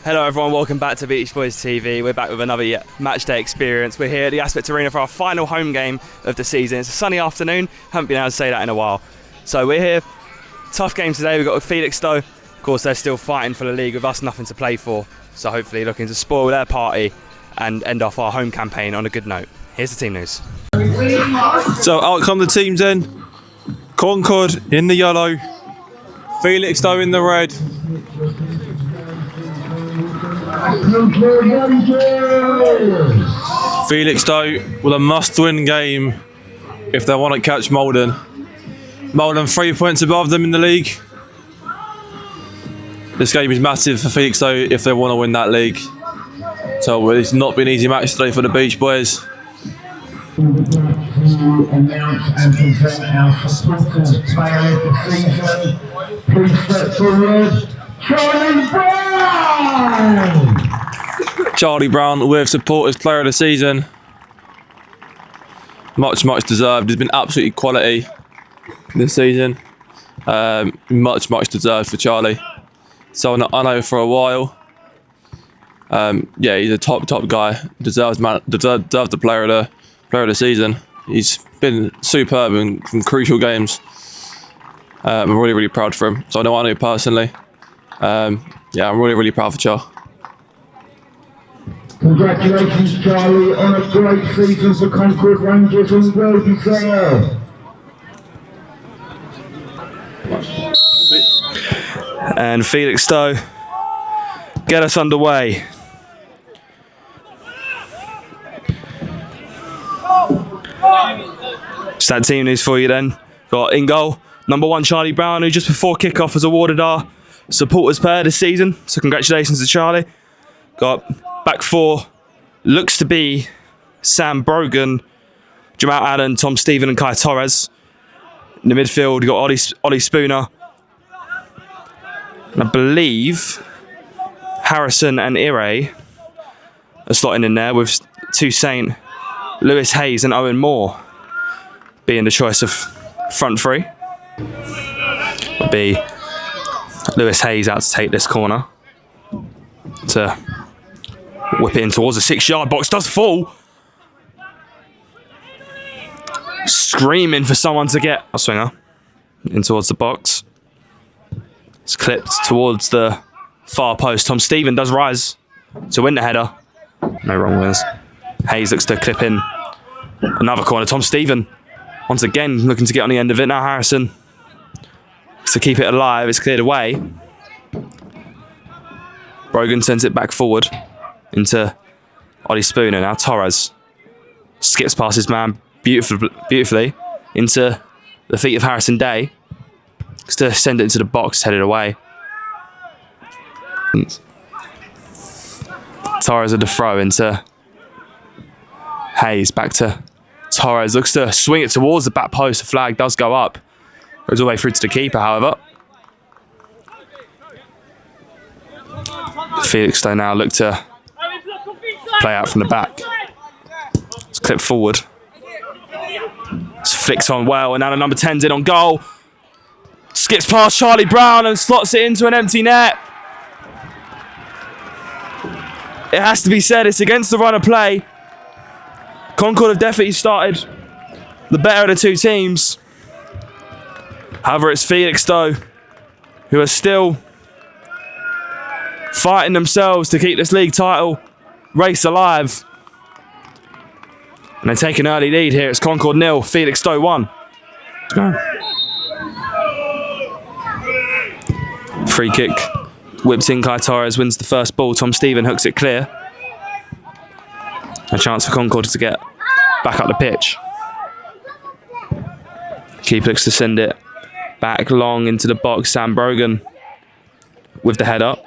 Hello everyone, welcome back to Beach Boys TV. We're back with another match day experience. We're here at the Aspect Arena for our final home game of the season. It's a sunny afternoon, haven't been able to say that in a while. So we're here, tough game today. We've got Felixstowe. Of course, they're still fighting for the league with us nothing to play for. So hopefully looking to spoil their party and end off our home campaign on a good note. Here's the team news. So out come the teams then. Concord in the yellow, Felixstowe in the red. Felixstowe with a must-win game if they want to catch Walton. Walton 3 points above them in the league. This game is massive for Felixstowe if they want to win that league. So it's not been an easy match today for the Beach Boys. To announce and present our supporters player of the season. Please step forward, Charlie Brown! Charlie Brown with supporters player of the season. Much deserved. He's been absolutely quality this season. Much deserved for Charlie. So I know for a while. Yeah, he's a top guy. Deserves the player of the season. He's been superb in crucial games. I'm really proud for him. So I know personally. Yeah, I'm really proud for Char. Congratulations, Charlie, on a great season for Concord Rangers and well deserved. And Felixstowe get us underway. Just that team news for you then. Got in goal, number 1 Charlie Brown, who just before kickoff was awarded our supporters player this season. So congratulations to Charlie. Got back 4, looks to be Sam Brogan, Jamal Allen, Tom Stephen and Kai Torres. In the midfield, you got Ollie Spooner. And I believe Harrison and Ire are slotting in there with Toussaint, Lewis Hayes and Owen Moore being the choice of front 3. It'll be Lewis Hayes out to take this corner to whip it in towards the 6-yard box. Does fall. Screaming for someone to get a swinger in towards the box. It's clipped towards the far post. Tom Stephen does rise to win the header. No wrong wins. Hayes looks to clip in another corner. Tom Stephen once again looking to get on the end of it. Now Harrison to keep it alive. It's cleared away. Brogan sends it back forward into Ollie Spooner. Now Torres skips past his man beautifully into the feet of Harrison Day. Looks to send it into the box, headed away. Torres with the throw into Hayes. Back to Torres. Looks to swing it towards the back post. The flag does go up. Goes all the way through to the keeper, however. Felixstowe now look to play out from the back. It's clipped forward. It's flicked on well, and now the number 10's in on goal. Skips past Charlie Brown and slots it into an empty net. It has to be said, it's against the run of play. Concord have definitely started the better of the two teams. However, it's Felixstowe who are still fighting themselves to keep this league title race alive. And they take an early lead here. It's Concord 0, Felixstowe 1. Free kick. Whips in. Kai Torres wins the first ball. Tom Stephen hooks it clear. A chance for Concord to get back up the pitch. Keeper looks to send it back long into the box. Sam Brogan with the head up.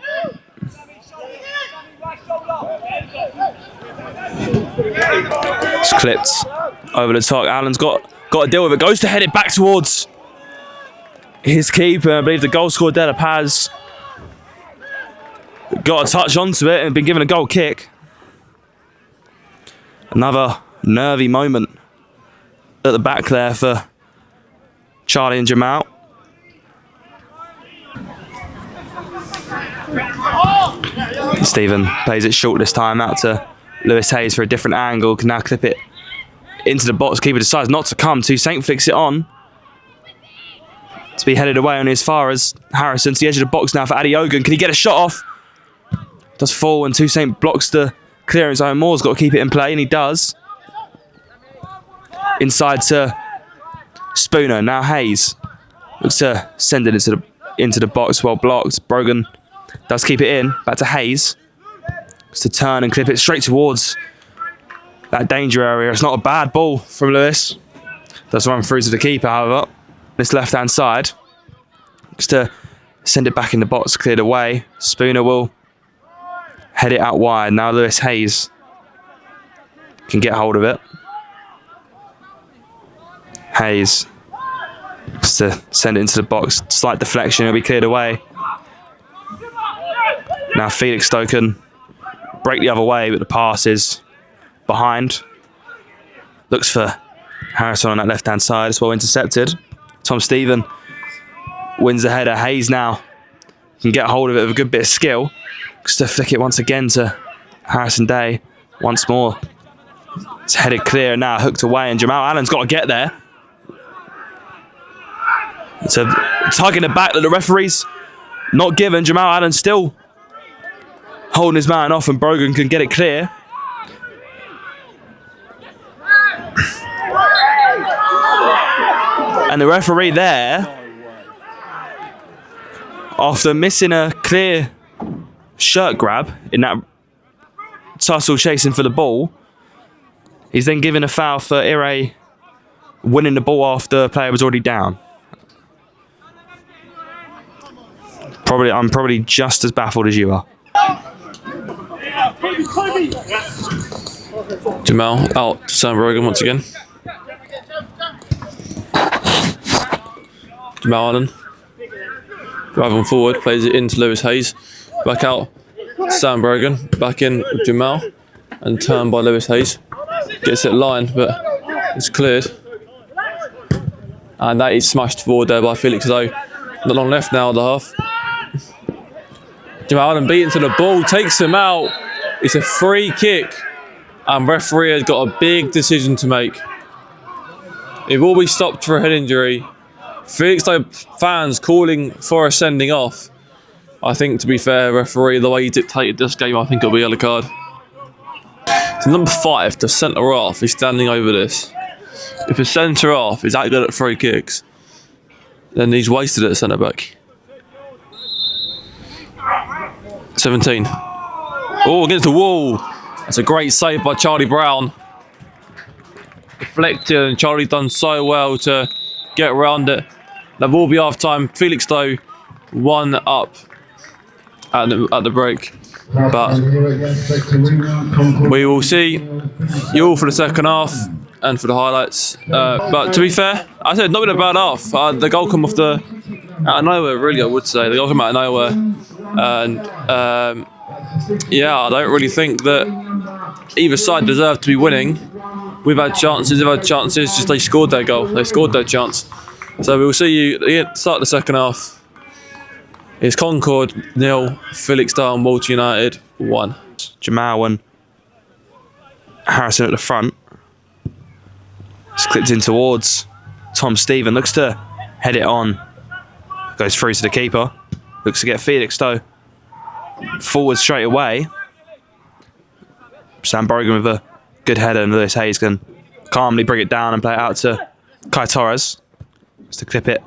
It's clipped over the top. Allen's got to deal with it. Goes to head it back towards his keeper. I believe the goal scorer Della Paz got a touch onto it and been given a goal kick. Another nervy moment at the back there for Charlie and Jamal. Stephen plays it short this time out to Lewis Hayes for a different angle. Can now clip it into the box. Keeper decides not to come. Toussaint flicks it on to be headed away only as far as Harrison to the edge of the box now for Adeogun. Can he get a shot off? Does fall and Toussaint blocks the clearance. Owen Moore's got to keep it in play, and he does. Inside to Spooner. Now Hayes looks to send it into the box. Well blocked. Brogan does keep it in. Back to Hayes. Looks to turn and clip it straight towards that danger area. It's not a bad ball from Lewis. Does run through to the keeper, however. This left-hand side. Looks to send it back in the box, cleared away. Spooner will head it out wide. Now Lewis Hayes can get hold of it. Hayes looks to send it into the box. Slight deflection, it'll be cleared away. Now Felixstowe can break the other way, but the pass is behind. Looks for Harrison on that left-hand side. It's well intercepted. Tom Stephen wins the header. Hayes now can get hold of it with a good bit of skill. Looks to flick it once again to Harrison Day. Once more. It's headed clear now, hooked away, and Jamal Allen's got to get there. It's a tug in the back that the referee's not given. Jamal Allen still holding his man off, and Brogan can get it clear. And the referee there, after missing a clear shirt grab in that tussle chasing for the ball, he's then given a foul for Ire winning the ball after the player was already down. I'm probably just as baffled as you are. Jamal out to Sam Brogan once again. Jamal Allen driving forward, plays it into Lewis Hayes. Back out Sam Brogan, back in with Jamal, and turned by Lewis Hayes. Gets it lined, but it's cleared. And that is smashed forward there by Felixstowe. Not long left now, the half. Jamal Allen beaten to the ball, takes him out. It's a free kick, and referee has got a big decision to make. It will be stopped for a head injury. Felixstowe fans calling for a sending off. I think, to be fair, referee, the way he dictated this game, I think it'll be a yellow card. So number 5, the centre half, is standing over this. If a centre half is that good at free kicks, then he's wasted it at centre back. 17. Oh, against the wall. That's a great save by Charlie Brown. Deflected, and Charlie done so well to get around it. That will be half time. Felixstowe 1 up at the break. But we will see you all for the second half and for the highlights. But to be fair, I said not been a bad half. The goal come off out of nowhere, really, I would say. The goal come out of nowhere. And yeah, I don't really think that either side deserved to be winning. We've had chances, they've had chances, just they scored their goal. They scored their chance. So we will see you at the start of the second half. It's Concord 0, Felixstowe and Walton United 1. Jamal and Harrison at the front. It's clipped in towards Tom Stephen. Looks to head it on. Goes through to the keeper. Looks to get Felixstowe forward straight away. Sam Brogan with a good header, and Lewis Hayes can calmly bring it down and play it out to Kai Torres. Just to clip it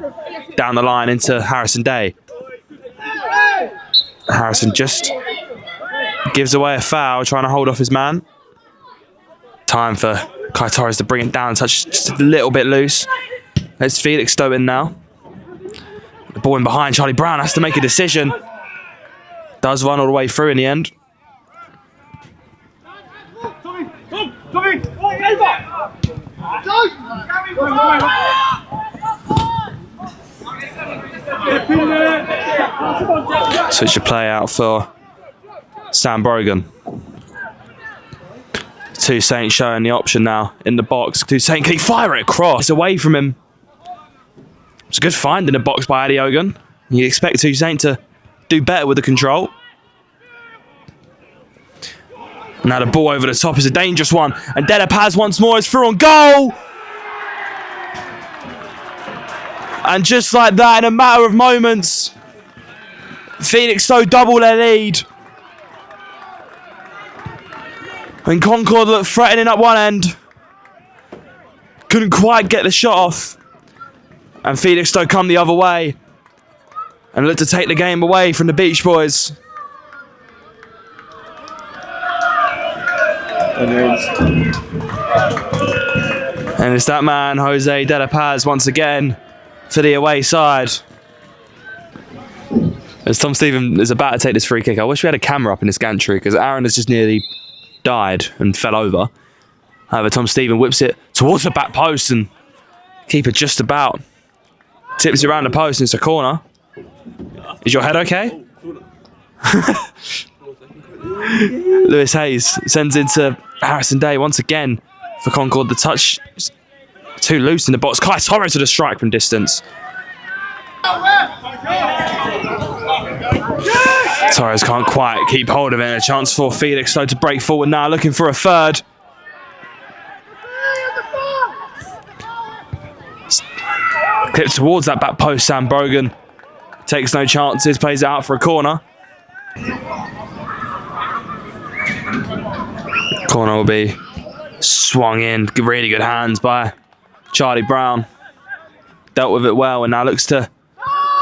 down the line into Harrison Day. Harrison just gives away a foul, trying to hold off his man. Time for Kai Torres to bring it down, touch just a little bit loose. It's Felixstowe in now. The ball in behind, Charlie Brown has to make a decision. Does run all the way through in the end. Switch the play out for Sam Brogan. Toussaint showing the option now in the box. Toussaint, can he fire it across? It's away from him. It's a good find in the box by Adeogun. You expect Toussaint to do better with the control. Now the ball over the top is a dangerous one. And Delapaz once more is through on goal. And just like that, in a matter of moments, Felixstowe double their lead. And Concord looked threatening at one end. Couldn't quite get the shot off. And Felixstowe come the other way. And looked to take the game away from the Beach Boys. And it's that man, Jose Delapaz, once again for the away side. As Tom Stephen is about to take this free kick, I wish we had a camera up in this gantry because Aaron has just nearly died and fell over. However, Tom Stephen whips it towards the back post and keeper just about tips it around the post and it's a corner. Is your head okay? Lewis Hayes sends into Harrison Day once again for Concord. The touch is too loose in the box. Kai Torres to the strike from distance. Torres can't quite keep hold of it. A chance for Felixstowe to break forward now, looking for a third. Clip towards that back post, Sam Brogan. Takes no chances, plays it out for a corner. Corner will be swung in. Really good hands by Charlie Brown. Dealt with it well and now looks to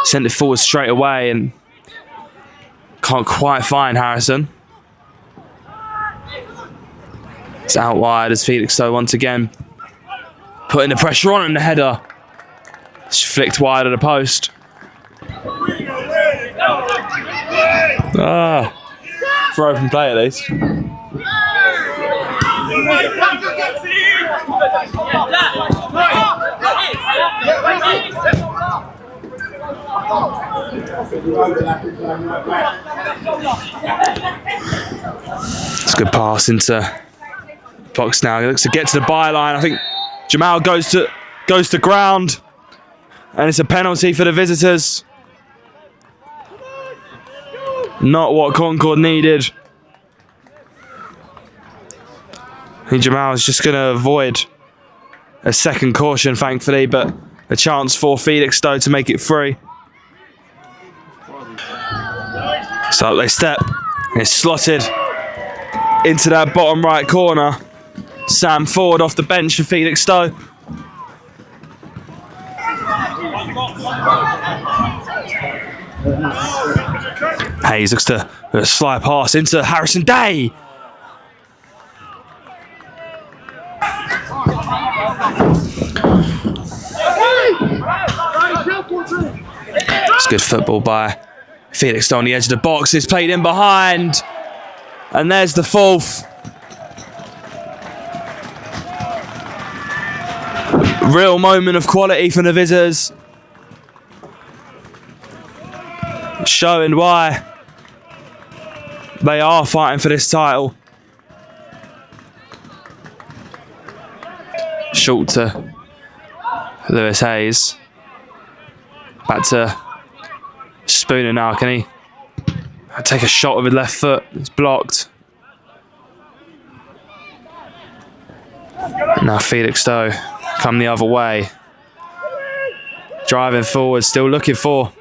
send it forward straight away and can't quite find Harrison. It's out wide as Felixstowe once again putting the pressure on and the header. It's flicked wide of the post. For open play at least. It's a good pass into box now. He looks to get to the byline. I think Jamal goes to ground. And it's a penalty for the visitors. Not what Concord needed. I think Jamal is just going to avoid a second caution, thankfully, but a chance for Felixstowe to make it free. So up they step. And it's slotted into that bottom right corner. Sam Ford off the bench for Felixstowe. Hayes looks to a slide pass into Harrison Day. It's good football by Felixstowe on the edge of the box. It's played in behind. And there's the fourth. Real moment of quality from the visitors. Showing why they are fighting for this title. Short to Lewis Hayes. Back to Spooner now, can he take a shot with his left foot? It's blocked. Now Felixstowe come the other way. Driving forward, still looking for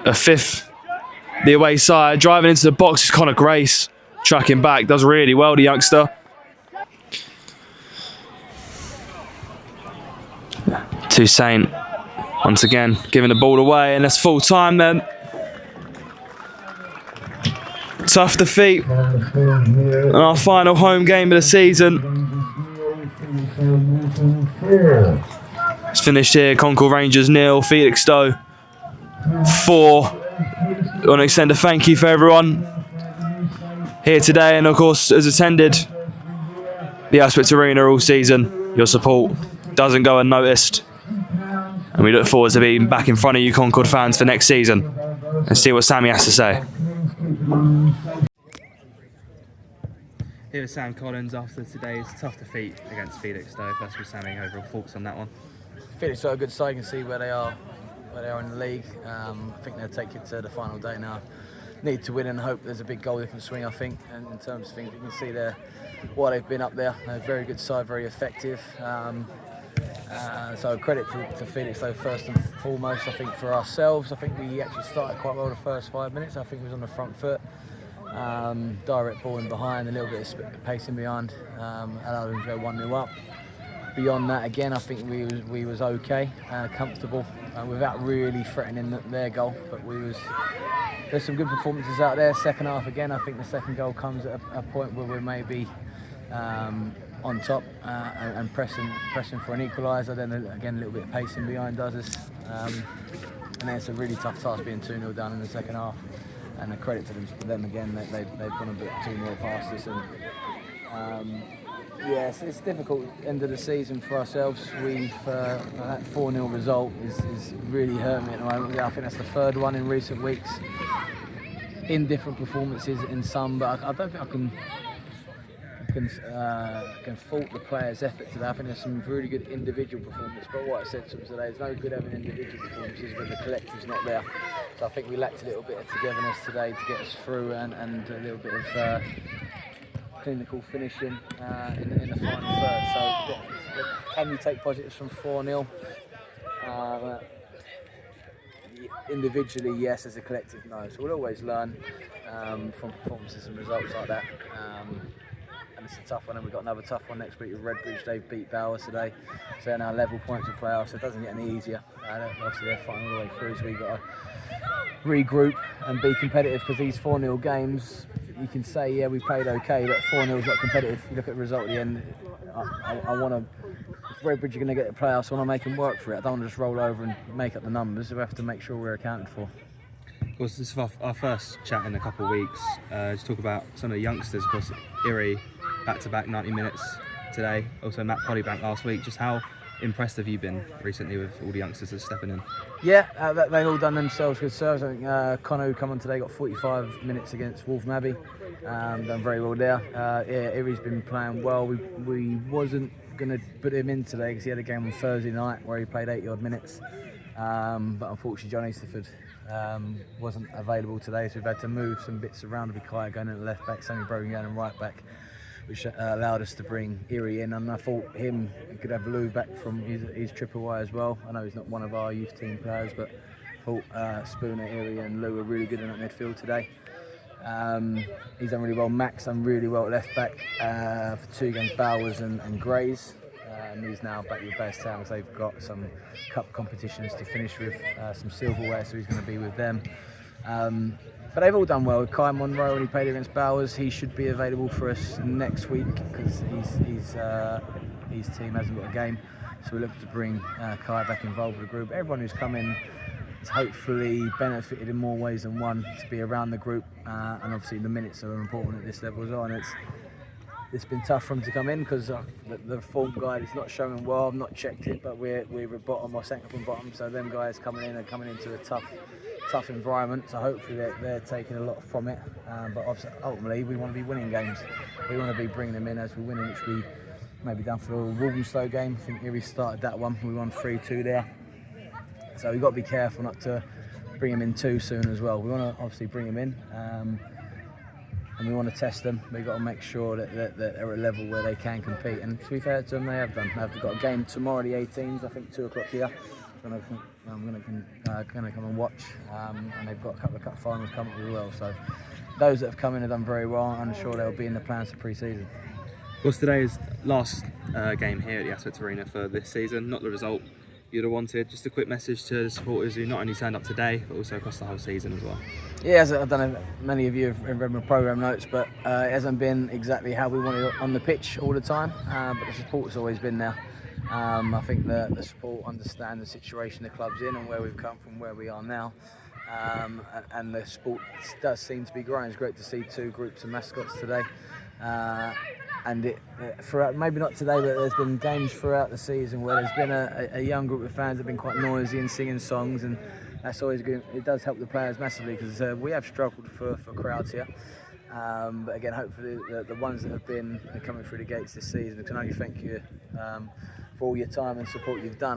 a fifth. The away side, driving into the box is Connor Grace. Tracking back, does really well, the youngster. Toussaint, once again, giving the ball away, and that's full time then. Tough defeat in our final home game of the season. It's finished here, Concord Rangers 0, Felixstowe 4. I want to extend a thank you for everyone here today and of course has attended the Aspect Arena all season. Your support doesn't go unnoticed and we look forward to being back in front of you Concord fans for next season and see what Sammy has to say. Here is Sam Collins after today's tough defeat against Felixstowe. First of all, Sammy, overall thoughts on that one? Felixstowe are a good side. You can see where they are in the league. I think they'll take it to the final day now. need to win and hope there's a big goal difference swing, I think. And in terms of things, you can see there why they've been up there. A very good side, very effective. So credit to Felixstowe first and foremost. I think for ourselves, I think we actually started quite well the first 5 minutes. I think we was on the front foot. Direct ball in behind, a little bit of pacing behind, allowed them to go 1-0 up. Beyond that, again, I think we was okay, comfortable, without really threatening their goal. But there's some good performances out there. Second half, again, I think the second goal comes at a point where we're maybe on top and pressing for an equaliser. Then again, a little bit of pacing behind does us, and then it's a really tough task being 2-0 down in the second half. And a credit to them again that they've gone a bit 2-0 past us. And yes, it's difficult end of the season for ourselves. That 4-0 result is really hurting me at the moment. I think that's the third one in recent weeks. In different performances in some, but I don't think I can fault the players' effort today. I think there's some really good individual performances. But what I said to them today, it's no good having individual performances when the collective's not there. So I think we lacked a little bit of togetherness today to get us through, and a little bit of clinical finishing in the final third. So can you take positives from 4-0? Individually, yes. As a collective, no. So we'll always learn from performances and results like that. And it's a tough one, and we've got another tough one next week with Redbridge. They beat Bowers today, so they're now level points of playoffs, so it doesn't get any easier. Obviously they're fighting all the way through, so we've got to regroup and be competitive, because these 4-0 games, you can say, yeah, we played okay, but 4-0 is not competitive. You look at the result at the end, I want to, if Redbridge are going to get the playoffs, I want to make them work for it. I don't want to just roll over and make up the numbers. We have to make sure we're accounted for. Of course, this is our first chat in a couple of weeks. Just talk about some of the youngsters. Of course, Erie, back-to-back 90 minutes today. Also, Matt Poddybank last week. Just how impressed have you been recently with all the youngsters that's stepping in? Yeah, they've all done themselves good serves. I think Connor, who come on today, got 45 minutes against Wolf Abbey. Done very well there. Erie's been playing well. We wasn't going to put him in today because he had a game on Thursday night where he played 80-odd minutes. But unfortunately, John Easterford wasn't available today, so we've had to move some bits around. With Kaya going in at left back, Sammy Brogan going in right back, which allowed us to bring Erie in. And I thought he could have Lou back from his triple Y as well. I know he's not one of our youth team players, but I thought Spooner, Erie and Lou were really good in that midfield today. He's done really well. Max done really well at left back for 2 against Bowers and Grays. And he's now back with Best Towns. They've got some cup competitions to finish with, some silverware, so he's going to be with them. But they've all done well. Kai Monroe, when he played against Bowers, he should be available for us next week because his team hasn't got a game. So we look to bring Kai back involved with the group. Everyone who's come in has hopefully benefited in more ways than one to be around the group. And obviously the minutes are important at this level as well. And it's been tough for them to come in because the form guide is not showing well. I've not checked it, but we're bottom or second from bottom. So them guys coming in are coming into a tough environment. So hopefully they're taking a lot from it. But ultimately we want to be winning games. We want to be bringing them in as we're winning, which we maybe done for the Walton game. I think Erie started that one. We won 3-2 there. So we've got to be careful not to bring them in too soon as well. We want to obviously bring them in. And we want to test them. We've got to make sure that they're at a level where they can compete. And to be fair to them, they have done. They've got a game tomorrow, the 18s, I think 2 o'clock here. I'm going to come and watch. And they've got a couple of cup finals coming up as well. So those that have come in have done very well. I'm sure they'll be in the plans for pre-season. Of course, today's last game here at the Aspect Arena for this season. Not the result you'd have wanted. Just a quick message to the supporters who not only turned up today, but also across the whole season as well. Yeah, I don't know, many of you have read my programme notes, but it hasn't been exactly how we wanted it on the pitch all the time, but the support's always been there. I think the support understand the situation the club's in and where we've come from, where we are now. And the sport does seem to be growing. It's great to see 2 groups of mascots today. And throughout, maybe not today, but there's been games throughout the season where there's been a young group of fans that have been quite noisy and singing songs, and that's always good. It does help the players massively because we have struggled for crowds here. But again, hopefully the ones that have been coming through the gates this season, I can only thank you for all your time and support you've done.